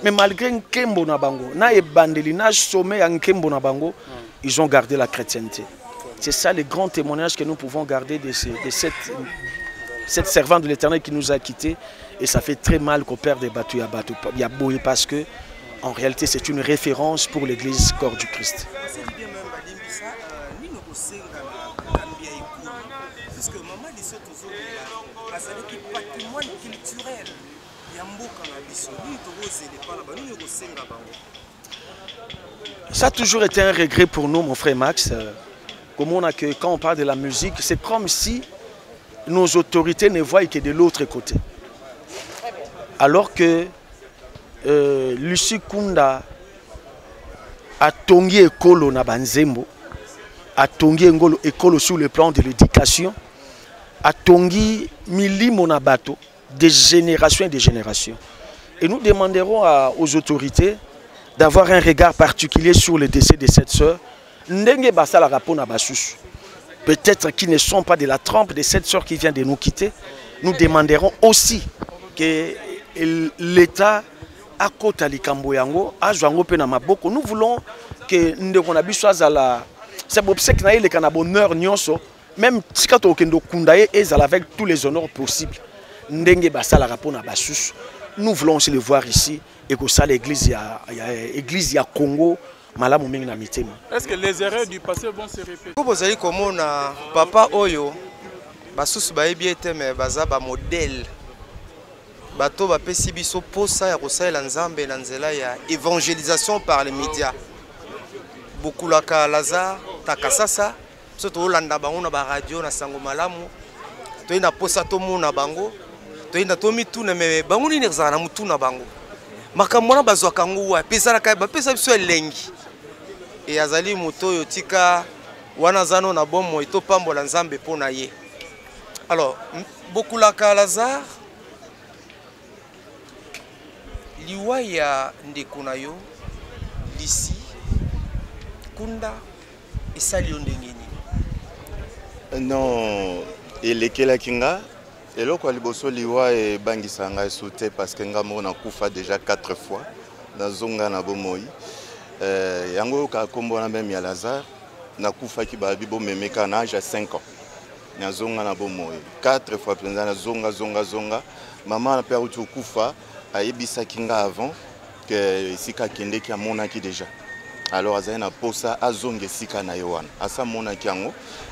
mais malgré nkembo na bango na ebandeli na sommet ya nkembo na bango ils ont gardé la chrétienté. C'est ça le grand témoignage que nous pouvons garder de cette servante de l'Éternel qui nous a quittés. Et ça fait très mal qu'on perde des bateaux à Boye parce que en réalité c'est une référence pour l'église corps du Christ. Ça a toujours été un regret pour nous, mon frère Max. Comme on a que quand on parle de la musique, c'est comme si nos autorités ne voient que de l'autre côté. Alors que Lucie Kunda a tongi école na Banzembo, a tongi école sur le plan de l'éducation, a tongi milimo na bato de génération et de génération. Et nous demanderons aux autorités d'avoir un regard particulier sur le décès de cette sœur. Peut-être qu'ils ne sont pas de la trempe de cette sœur qui vient de nous quitter. Nous demanderons aussi que l'État à côté de Kamboyango, à Joango Penamaboko, nous voulons que nous soit la c'est pour ça que nous avons le bonheur nyonso même si quand on kundaye et avec tous les honneurs possibles. Nous voulons aussi le voir ici et que ça l'église ya Congo. Est-ce que les erreurs du passé vont se répéter? Vous avez comme papa Oyo, basusu baebi ete mais baza ba modèle. Bato ba pesi biso posa ya kosala nzambe na nzela ya évangélisation par les médias. Bukulaka Lazare, Takasasa, soto olanda bango na ba radio na sango malamu. To ina posa to mona bango, to ina to mituna me bango ni nezana na mutuna bango. Makamwana bazwa kango wa pesa ka ba pesa biso elengi. Et azali moto yotika wana zano na bomo ito pambola nzambe pona ye. Alors Bukulaka Lazare liwa ya ndeko na yo lisi Kunda esali yo ndenge nini? Non, elekela kinga eloko liboso liwa e bangisanga esute parce que ngamo na kufa déjà 4 fois na zonga na bomoi. Yango ka kombo na même ya Lazare na kufa ki ba bibo memeka na âge à 5 ans. Na zonga na bomoi 4 fois penza na zonga maman na père utu kufa ayebisa kinga avant que sika kende ki amona ki déjà. Alors azali na posa azonge sika na yowana asa mona ki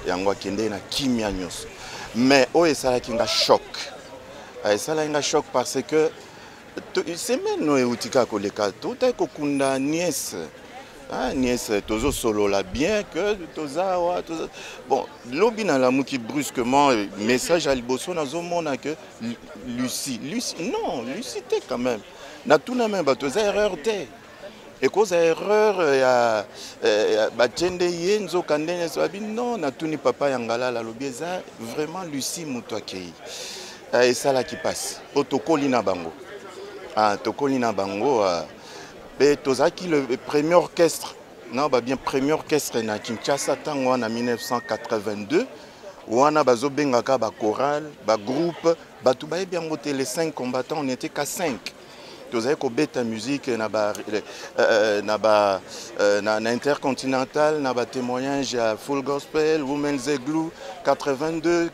yango akende na kimia nyonso. Mais o esala kinga choc. Esala kinga choc parce que semaine no eutika koleka tout ko kunda nièce. Nièce tozo solo la bien que toza bon lobi na lamu qui brusquement message à liboso na zomona que Lucie non Lucie t'es quand même na tout na même toza erreur té et cause erreur ya batende yenzo kandene sabi non na tout ni papa yangala la lobi za vraiment Lucie muto akei et ça là qui passe protocole na bango tokoli na bango tozaki le premier orchestre non ba bien premier orchestre na Kinshasa tango en 1982 wana bazobengaka ba chorale ba groupe batu ba bien monté les 5 combattants on était qu'à 5 tozali kobeta musique na intercontinental na ba témoignage ya full gospel women's igloo 82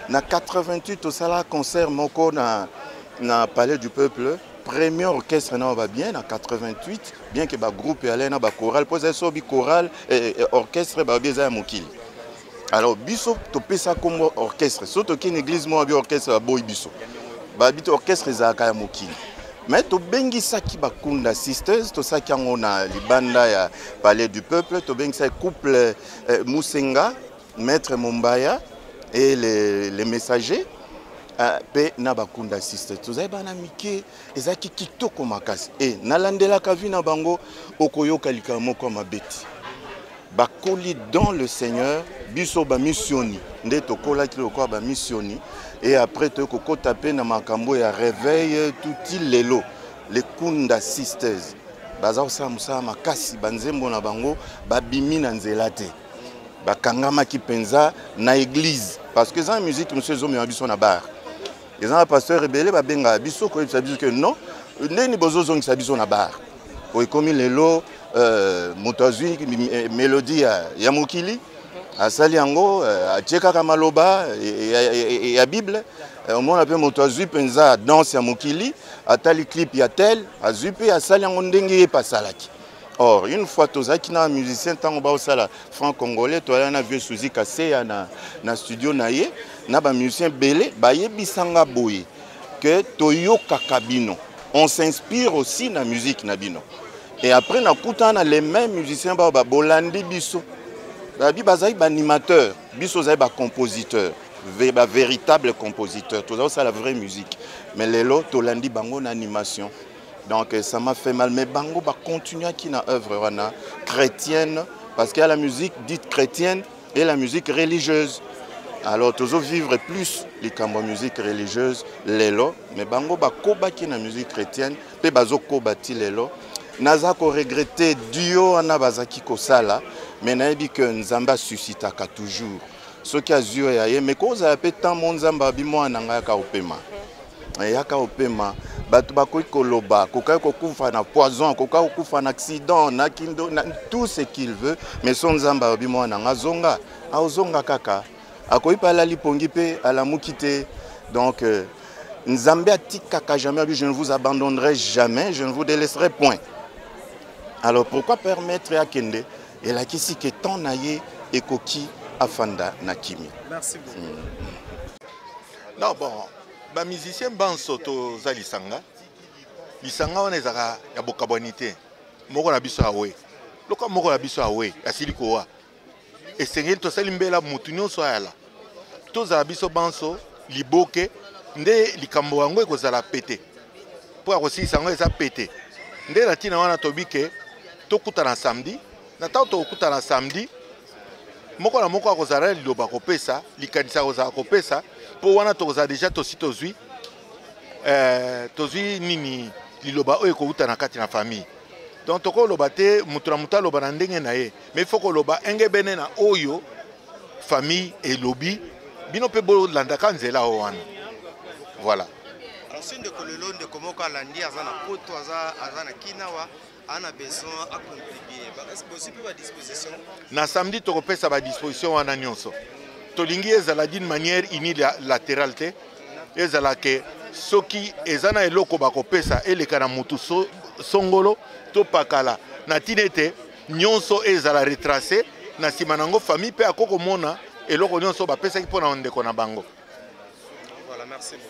na 88 tosala concert moko na palais du peuple. Premier orchestre va bien en 88, bien que le groupe allait dans le choral, puis il choral et orchestre bien mokili. Alors biso to pesa comme orchestre, surtout qu'une église moi bien orchestre boy biso. Ba bito orchestre za ka mokili. Mais to bengi saki bakunda sisters, to saki ngona libanda ya palais du peuple, to bengi sa couple Musenga, maître Mumbaya et les messagers. Pe na bakunda sister tozai bana mike ezaki kitoko makasi e nalandela kavina bango okoyoka likamo kwa mabeti bakoli dans le Seigneur biso ba missioni nde tokola ki lokwa ba missioni et après to kokota pe na makambo ya réveil tout lelo les kunda sisters baza osamusa makasi banzembo na bango babimi na nzela te bakangama ki penza na église parce que ça musique monsieur zomi biso na bar. Les gens pasteur rebelle ba benga biso ko biso que non ndeni bozo zongi sabiso na bar o komi lelo mutazwi mélodie ya mokili asali yango acheka kama maloba ya bible omona pe mutazwi penza danse ya mokili atali clip ya tel azwi pe asali yango ndenge pasalaki. Or une fois tozaki na musicien tango ba osala franc congolais to ala na vieux Suzy Kaseya na studio na ye na ba musicien belé ba yebisanga boye que toyoka kabino on s'inspire aussi na musique na bino et après na kutana les mêmes musiciens ba bolandi biso ba bi bazai ba animateur biso zai ba compositeur ba véritable compositeur to ça la vraie musique mais lelo tolandi bango na animation. Donc ça m'a fait mal, mais bango va continuer qui na œuvre chrétienne parce qu'il y a la musique dite chrétienne et la musique religieuse. Alors toujours vivre plus les cambos musique religieuse lelo, mais bango va koba qui na musique chrétienne, pe bazo koba ti lelo. Naza ko regretter duo ana bazaki ko sala, mais na ebi que nzamba suscitaka toujours. Ce qui a zué ya mais cause a pe tant mon nzamba bi mo ananga ka opema. Yaka opema batu bakoki koloba kokai kokufa na poison kokai kokufa na accident na kindo na tout ce qu'il veut mais son nzamba bi mwana ngazonga azonga kaka akoyi pala lipongi pe ala mukite donc nzambe atikaka jamais je ne vous abandonnerai jamais je ne vous délaisserai point. Alors pourquoi permettre à Kende et la kisi que tant naye ekoki afanda na kimi. Merci beaucoup. Non bon ba musicien banso to za lisanga wana ezaka ya bokabwani te moko na biso awe loka moko na biso awe asili kowa esengeli tosali mbela mutu nyonso ayala tozala biso banso liboke nde likambo yango ekozala pete mpo akosilisa yango eza pete nde na ntina wana tobike tokutana samedi na ntango tokutana samedi moko na moko akozala liloba kopesa likanisa akozala kopesa pour wana toza déjà tozwi nini liloba oyo kouta na kati na famille donc toko loba te mutu na mutu aloba na ndenge na ye mais faut ko loba engebene na oyo famille elobi bino pe bolandaka nzela o wana voilà. Alors c'est de kolelo de komoko alandi azana poto azana kinawa ana besoin à contribuer est-ce possible à disposition na samedi tokopesa ba disposition wana nyonso tolingi ezala d'une manière unilatérale te ezala ke soki ezana eloko bakopesa eleka na mutu songolo to pakala na tinete nyonso ezala retracé na nsima nango famille pe akoko mona eloko nyonso bapesaki mpona ndeko na bango. Voilà, merci beaucoup.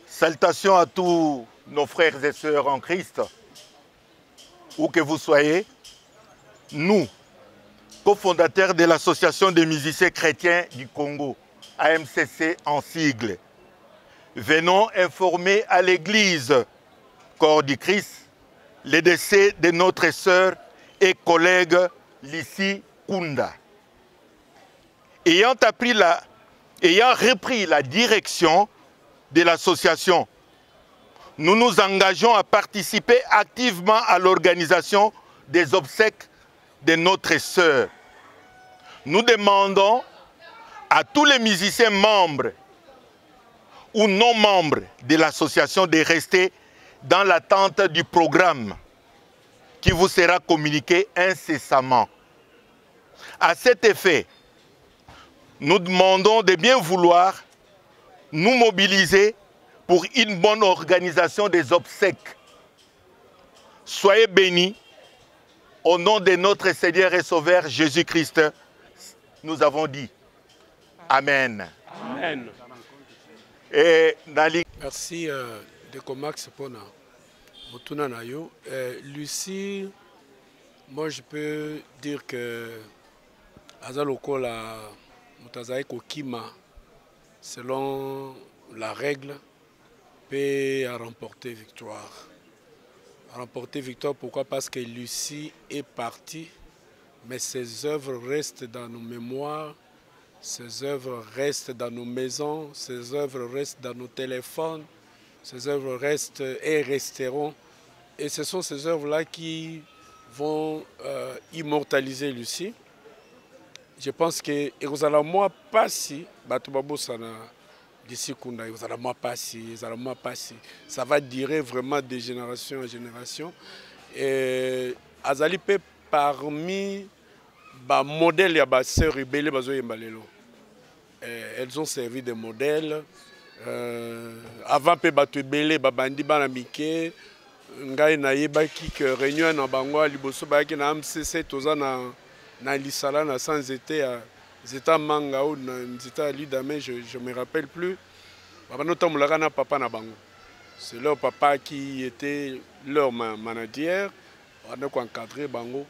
Salutations à tous nos frères et sœurs en Christ où que vous soyez. Nous cofondateur de l'Association des musiciens chrétiens du Congo, AMCC en sigle. Venons informer à l'Église, corps du Christ, le décès de notre sœur et collègue Lissi Kunda. Ayant repris la direction de l'association, nous nous engageons à participer activement à l'organisation des obsèques de notre sœur. Nous demandons à tous les musiciens membres ou non membres de l'association de rester dans l'attente du programme qui vous sera communiqué incessamment. À cet effet, nous demandons de bien vouloir nous mobiliser pour une bonne organisation des obsèques. Soyez bénis au nom de notre Seigneur et Sauveur Jésus-Christ. Nous avons dit Amen. Amen. Et merci de Comax pour Motuna Nayo. Lucie, moi je peux dire que Azaloko la Mutazaï Kokima, selon la règle, peut remporter victoire. Remporter victoire, pourquoi? Parce que Lucie est partie, mais ses œuvres restent dans nos mémoires, ses œuvres restent dans nos maisons, ses œuvres restent dans nos téléphones, ses œuvres restent et resteront. Et ce sont ces œuvres-là qui vont immortaliser Lucie. Je pense que moi pas si d'ici ça va durer vraiment de génération en génération. Et Azali peut parmi les modèles de la sœur rebelle, elles ont servi de modèles. Avant pe batu ebele babandi bana mike ngai na yebaki que réunion na bango liboso ba ki na MCC toza na lisala na sans été zeta manga ou na zeta lidame je me rappelle plus baba no tamulaka na papa na bango. C'est leur papa qui était leur manager, on a encadré bango.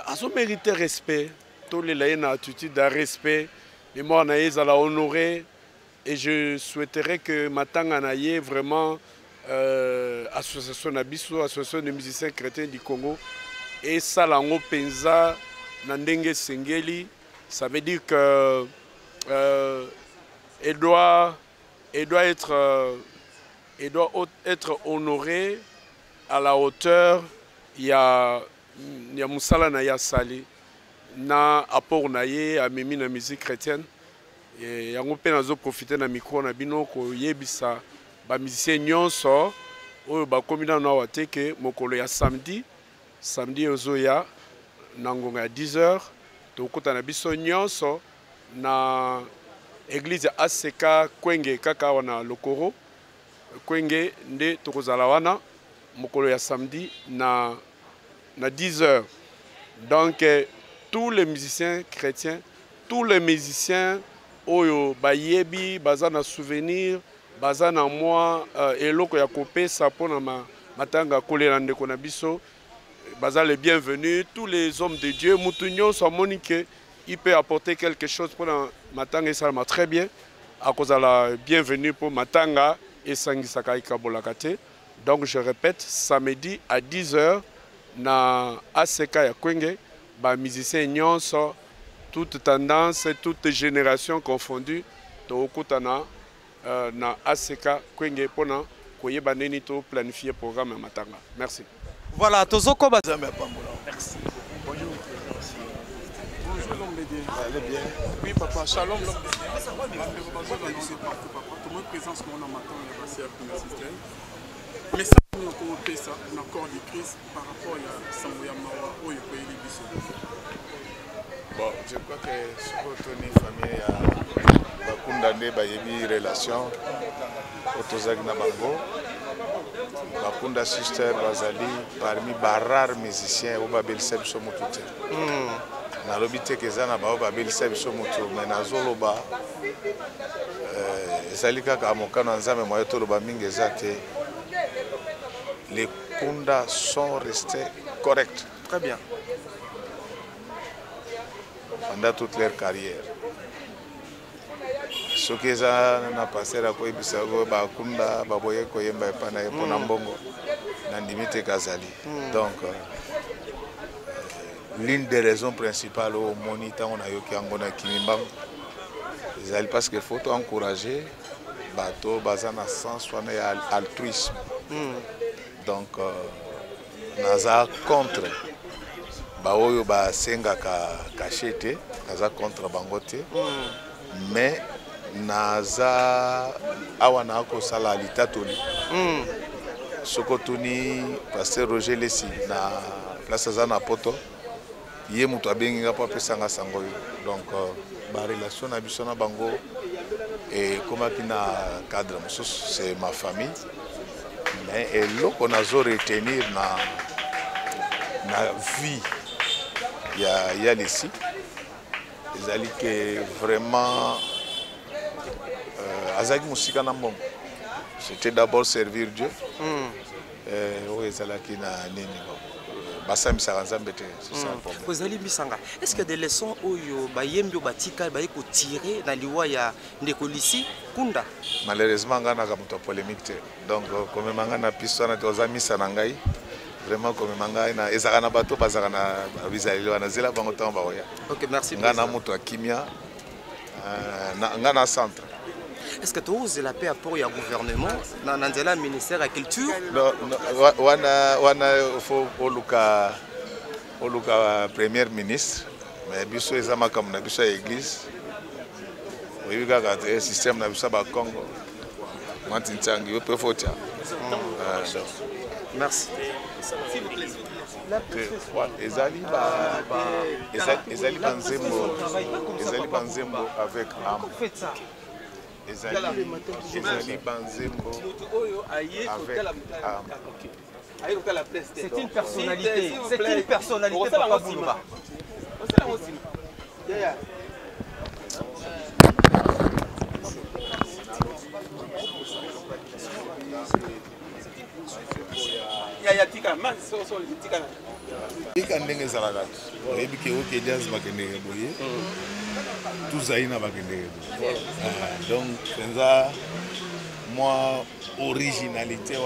Azo mérité respect, tous les laïcs na attitude de respect, mais moi on a ezala honoré. Et je souhaiterais que Matanga Naye vraiment association Nabiso, association des musiciens chrétiens du Congo, et Salango Penza Nandenge Sengeli, ça veut dire que elle doit être honorée à la hauteur. Il y a Moussala Naya Sali, na apport Naye à Mimi na musique chrétienne. Et yango pe nazo profiter na micro na bino ko yebisa ba musicien nyonso oyo ba komina na wate ke mokolo ya samedi ozoya na ngonga ya 10h to kota na biso nyonso na église ACK Kwenge kaka wana Lokoro Kwenge nde tokozala wana mokolo ya samedi na 10h. Donc tous les musiciens chrétiens, tous les musiciens oyo bayebi bazana souvenir bazana moi eloko ya kopesa pona matanga kolela ndeko na biso baza les bienvenus. Tous les hommes de Dieu mutunyo so monique il peut apporter quelque chose pour matanga ça m'a très bien à cause de la bienvenue pour matanga et sangisaka ikabolakate. Donc je répète, samedi à 10h na ACK ya Kwenge ba musiciens nyonso toute tendance, toute génération confondue, Tokutana na ACK Kwenge pona koyeba neni to planifier programme à Matanga. Merci. Voilà, Tozoko Bazame. Merci. Bonjour. Bonjour l'homme de Dieu. Allez bien. Oui papa, shalom l'homme de Dieu. Tout mon présence qu'on a maintenant là c'est un système. Mais ça nous on ça un accord de Christ par rapport à Samoya Mawa au pays biso. Bon, je crois que surtout une famille a bakundane bayebi relation otozaki na bango bakunda sister bazali parmi barare musiciens au babel seb so mutu na lobi te keza na ba babel seb so mutu mais nazoloba ezali kaka mokano nzambe moyo toloba mingi ezate les kunda sont restés corrects. Très bien. Pendant toute leur carrière. Ce qui est na passé la quoi bisago ba kunda ba boye ko yemba pana pona mbongo na ndimite kazali. Donc l'une des raisons principales au moniteur on a yo ki angona kimimbam c'est parce qu'il faut encourager bateau bazana sens wana ya altruisme. Donc naza contre baoyo ba senga kachete naza contre bangote mais naza awana ko sala litatoli Sokotuni, pasteur Roger Lessi, na place Zana Poto. Yé mutu abengi nga pa pesanga sango. Donc ba relation na biso na bango et comme qui na cadre c'est ma famille. Mais et loko nazo retenir na vie ya Lessi. Ezali que vraiment azaki musika na mbongo. C'était d'abord servir Dieu. Est-ce que des leçons où bayembi batika baye ko tirer na liwa ya ndeko Lissi Kunda? Malheureusement ngana ka muto polémique. Donc comme manga na pisona to zamisa na ngai. Vraiment comme manga na ezaka na bato bazaka na bizali wana zela bango tamba oya. OK, merci. Ngana muto akimia ngana centre. Est-ce que tu oses la paix pour le gouvernement dans le ministère de la Culture? Non, on a premier ministre, mais biso ezama comme na biso église. Oui, regarde le système na biso ba Congo. Mantintangi, yo peut fotia. Merci. Ezali banzembo avec âme. Ezali banzembo avec c'est une personnalité. C'est une personnalité. Papa Boulomba. donc moi originalité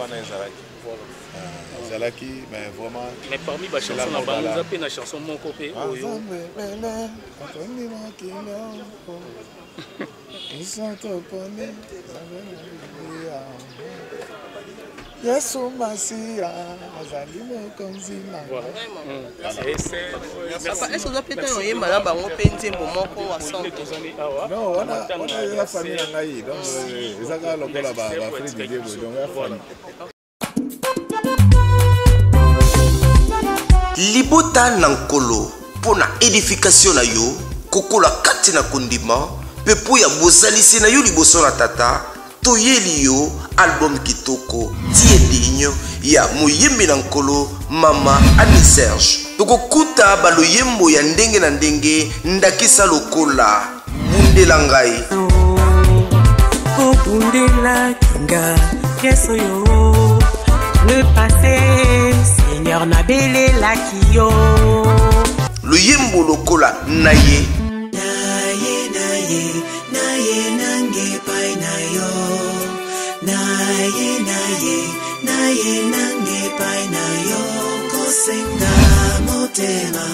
mais vraiment mais parmi les chansons nous avons une chanson mon copé Yesu Masia, azali mokonzi na. Est-ce que vous avez peut-être un malaba on peinture momoko wa santo? Non, on a la famille ngai donc ezaka lokola ba frère de Dieu donc ya famille. Libota nankolo pona édification na yo kokola kati na kondima pe po ya bozalisi na yo liboso na tata toyeli yo album kitoko tie dinyo ya moyembi na nkolo mama Annie Serge tokokuta baloyembo ya ndenge na ndenge ndakisa lokola bundela ngai ko bundela kinga keso yo le passé Seigneur na bele la kiyo loyembo lokola naye nange pai na yo naye nange pai na yo kosenga motema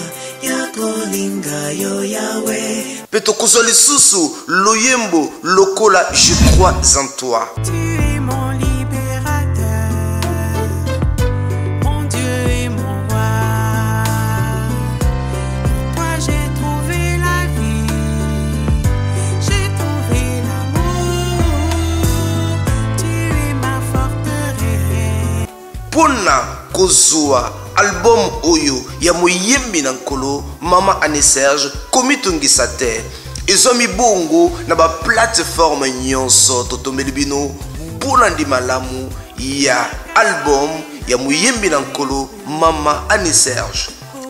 ya kolinga yo yawe peto kozoli susu loyembo lokola je crois en toi. Pona kozua album oyo ya moyembi na nkolo mama Annie Serge komitungisa te ezomi bongo na ba plateforme nyonso totomeli bino mpona ndima malamu ya album ya moyembi na nkolo mama Annie Serge.